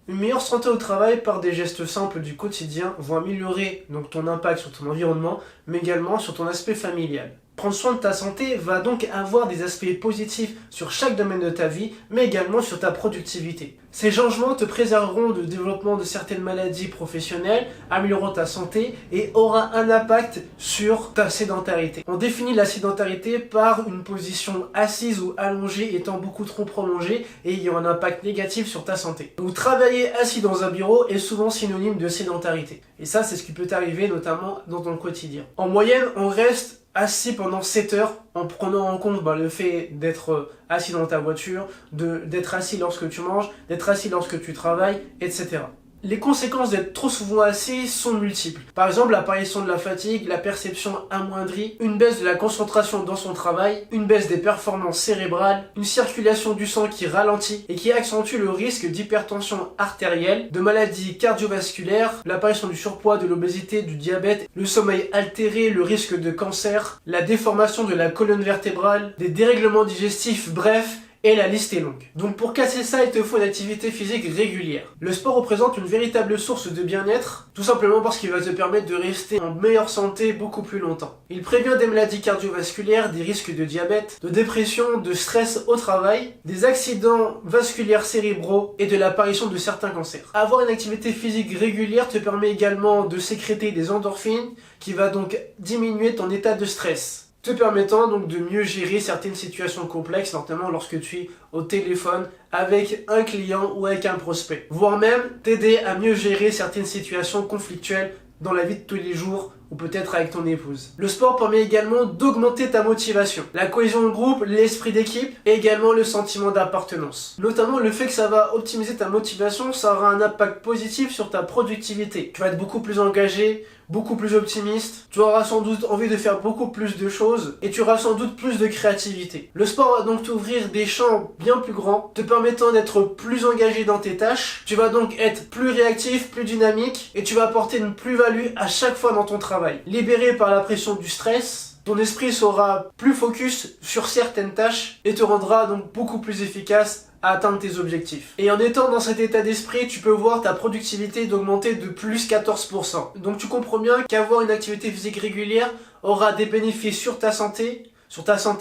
Une meilleure santé au travail par des gestes simples du quotidien vont améliorer donc ton impact sur ton environnement, mais également sur ton aspect familial. Prendre soin de ta santé va donc avoir des aspects positifs sur chaque domaine de ta vie, mais également sur ta productivité. Ces changements te préserveront du développement de certaines maladies professionnelles, amélioreront ta santé et aura un impact sur ta sédentarité. On définit la sédentarité par une position assise ou allongée étant beaucoup trop prolongée et ayant un impact négatif sur ta santé. Donc travailler assis dans un bureau est souvent synonyme de sédentarité. Et ça, c'est ce qui peut t'arriver notamment dans ton quotidien. En moyenne, on reste assis pendant 7 heures en prenant en compte le fait d'être assis dans ta voiture, d'être assis lorsque tu manges, d'être assis lorsque tu travailles, etc. Les conséquences d'être trop souvent assis sont multiples. Par exemple, l'apparition de la fatigue, la perception amoindrie, une baisse de la concentration dans son travail, une baisse des performances cérébrales, une circulation du sang qui ralentit et qui accentue le risque d'hypertension artérielle, de maladies cardiovasculaires, l'apparition du surpoids, de l'obésité, du diabète, le sommeil altéré, le risque de cancer, la déformation de la colonne vertébrale, des dérèglements digestifs, bref, et la liste est longue. Donc pour casser ça, il te faut une activité physique régulière. Le sport représente une véritable source de bien-être, tout simplement parce qu'il va te permettre de rester en meilleure santé beaucoup plus longtemps. Il prévient des maladies cardiovasculaires, des risques de diabète, de dépression, de stress au travail, des accidents vasculaires cérébraux et de l'apparition de certains cancers. Avoir une activité physique régulière te permet également de sécréter des endorphines qui va donc diminuer ton état de stress, te permettant donc de mieux gérer certaines situations complexes, notamment lorsque tu es au téléphone avec un client ou avec un prospect, voire même t'aider à mieux gérer certaines situations conflictuelles dans la vie de tous les jours ou peut-être avec ton épouse. Le sport permet également d'augmenter ta motivation, la cohésion de groupe, l'esprit d'équipe et également le sentiment d'appartenance. Notamment le fait que ça va optimiser ta motivation, ça aura un impact positif sur ta productivité. Tu vas être beaucoup plus engagé, beaucoup plus optimiste, tu auras sans doute envie de faire beaucoup plus de choses et tu auras sans doute plus de créativité. Le sport va donc t'ouvrir des champs bien plus grands, te permettant d'être plus engagé dans tes tâches. Tu vas donc être plus réactif, plus dynamique et tu vas apporter une plus-value à chaque fois dans ton travail. Libéré par la pression du stress, ton esprit sera plus focus sur certaines tâches et te rendra donc beaucoup plus efficace à atteindre tes objectifs. Et en étant dans cet état d'esprit, tu peux voir ta productivité d'augmenter de plus 14%. Donc tu comprends bien qu'avoir une activité physique régulière aura des bénéfices sur ta santé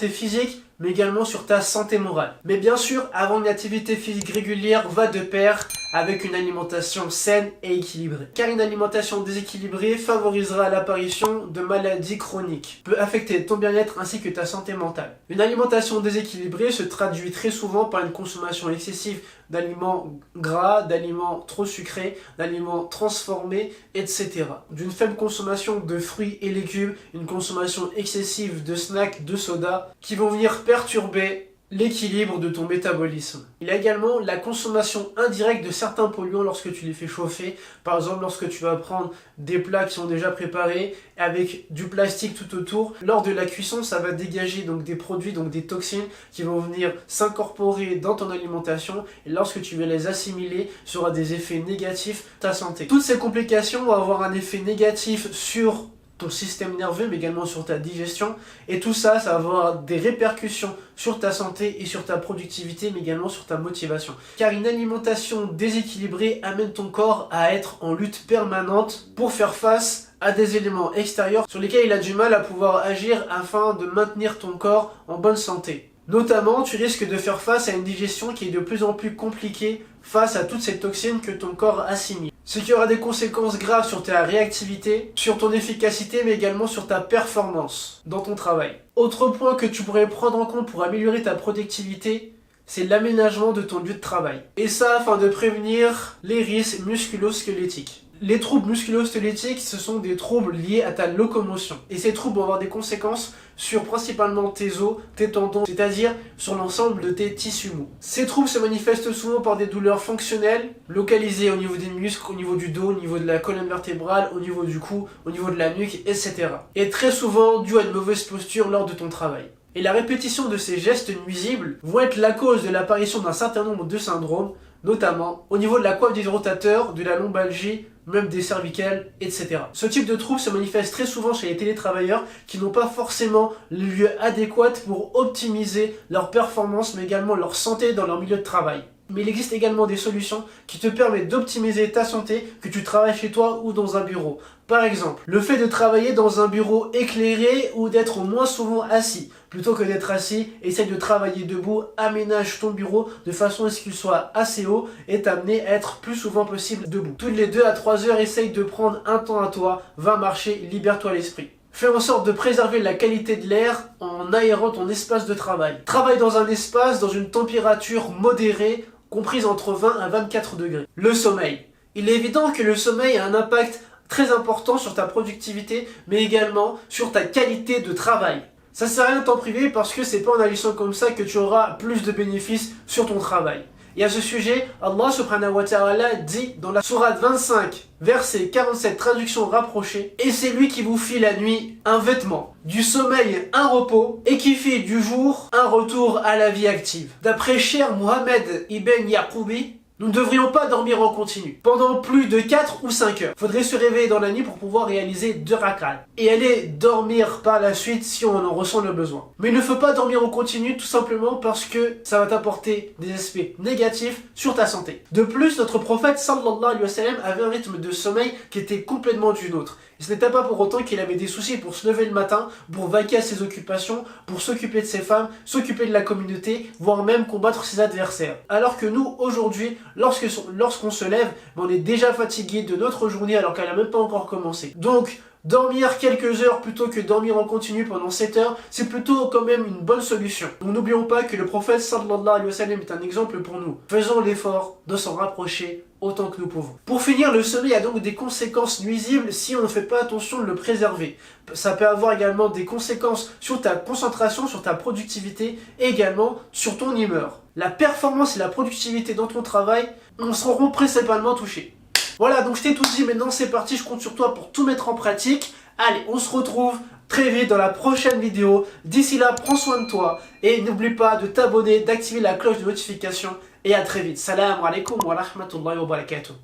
physique, mais également sur ta santé morale. Mais bien sûr, avoir une activité physique régulière va de pair avec une alimentation saine et équilibrée. Car une alimentation déséquilibrée favorisera l'apparition de maladies chroniques, peut affecter ton bien-être ainsi que ta santé mentale. Une alimentation déséquilibrée se traduit très souvent par une consommation excessive d'aliments gras, d'aliments trop sucrés, d'aliments transformés, etc. D'une faible consommation de fruits et légumes, une consommation excessive de snacks, de soda, qui vont venir perturber l'équilibre de ton métabolisme. Il y a également la consommation indirecte de certains polluants lorsque tu les fais chauffer. Par exemple, lorsque tu vas prendre des plats qui sont déjà préparés avec du plastique tout autour. Lors de la cuisson, ça va dégager donc des produits, donc des toxines qui vont venir s'incorporer dans ton alimentation et lorsque tu vas les assimiler, ça aura des effets négatifs sur ta santé. Toutes ces complications vont avoir un effet négatif sur ton système nerveux mais également sur ta digestion et tout ça, ça va avoir des répercussions sur ta santé et sur ta productivité mais également sur ta motivation. Car une alimentation déséquilibrée amène ton corps à être en lutte permanente pour faire face à des éléments extérieurs sur lesquels il a du mal à pouvoir agir afin de maintenir ton corps en bonne santé. Notamment, tu risques de faire face à une digestion qui est de plus en plus compliquée face à toutes ces toxines que ton corps assimile. Ce qui aura des conséquences graves sur ta réactivité, sur ton efficacité, mais également sur ta performance dans ton travail. Autre point que tu pourrais prendre en compte pour améliorer ta productivité, c'est l'aménagement de ton lieu de travail. Et ça afin de prévenir les risques musculo-squelettiques. Les troubles musculo-squelettiques, ce sont des troubles liés à ta locomotion. Et ces troubles vont avoir des conséquences sur principalement tes os, tes tendons, c'est-à-dire sur l'ensemble de tes tissus mous. Ces troubles se manifestent souvent par des douleurs fonctionnelles, localisées au niveau des muscles, au niveau du dos, au niveau de la colonne vertébrale, au niveau du cou, au niveau de la nuque, etc. Et très souvent dû à une mauvaise posture lors de ton travail. Et la répétition de ces gestes nuisibles vont être la cause de l'apparition d'un certain nombre de syndromes, notamment au niveau de la coiffe du rotateur, de la lombalgie, même des cervicales, etc. Ce type de trouble se manifeste très souvent chez les télétravailleurs qui n'ont pas forcément le lieu adéquat pour optimiser leur performance mais également leur santé dans leur milieu de travail. Mais il existe également des solutions qui te permettent d'optimiser ta santé, que tu travailles chez toi ou dans un bureau. Par exemple, le fait de travailler dans un bureau éclairé ou d'être moins souvent assis. Plutôt que d'être assis, essaye de travailler debout, aménage ton bureau de façon à ce qu'il soit assez haut et t'amener à être plus souvent possible debout. Toutes les 2 à 3 heures, essaye de prendre un temps à toi, va marcher, libère-toi l'esprit. Fais en sorte de préserver la qualité de l'air en aérant ton espace de travail. Travaille dans un espace dans une température modérée, comprise entre 20 à 24 degrés. Le sommeil. Il est évident que le sommeil a un impact très important sur ta productivité, mais également sur ta qualité de travail. Ça sert à rien de t'en priver parce que c'est pas en agissant comme ça que tu auras plus de bénéfices sur ton travail. Et à ce sujet, Allah subhanahu wa ta'ala dit dans la sourate 25, verset 47, traduction rapprochée, et c'est lui qui vous fit la nuit un vêtement, du sommeil un repos, et qui fit du jour un retour à la vie active. D'après Cheikh Mohamed Ibn Yaqoubi, nous ne devrions pas dormir en continu pendant plus de 4 ou 5 heures. Faudrait se réveiller dans la nuit pour pouvoir réaliser 2 rak'at et aller dormir par la suite si on en ressent le besoin. Mais il ne faut pas dormir en continu tout simplement parce que ça va t'apporter des aspects négatifs sur ta santé. De plus, notre prophète sallallahu alayhi wa sallam avait un rythme de sommeil qui était complètement du nôtre. Et ce n'était pas pour autant qu'il avait des soucis pour se lever le matin, pour vaquer à ses occupations, pour s'occuper de ses femmes, s'occuper de la communauté, voire même combattre ses adversaires. Alors que nous, aujourd'hui, lorsqu'on se lève, on est déjà fatigué de notre journée alors qu'elle n'a même pas encore commencé. Donc, dormir quelques heures plutôt que dormir en continu pendant 7 heures, c'est plutôt quand même une bonne solution. Donc n'oublions pas que le prophète sallallahu alayhi wa sallam est un exemple pour nous. Faisons l'effort de s'en rapprocher autant que nous pouvons. Pour finir, le sommeil a donc des conséquences nuisibles si on ne fait pas attention de le préserver. Ça peut avoir également des conséquences sur ta concentration, sur ta productivité et également sur ton humeur. La performance et la productivité dans ton travail en seront principalement touchées. Voilà, donc je t'ai tout dit, maintenant c'est parti, je compte sur toi pour tout mettre en pratique. Allez, on se retrouve très vite dans la prochaine vidéo. D'ici là, prends soin de toi et n'oublie pas de t'abonner, d'activer la cloche de notification et à très vite. Salam alaikum wa rahmatullahi wa barakatuh.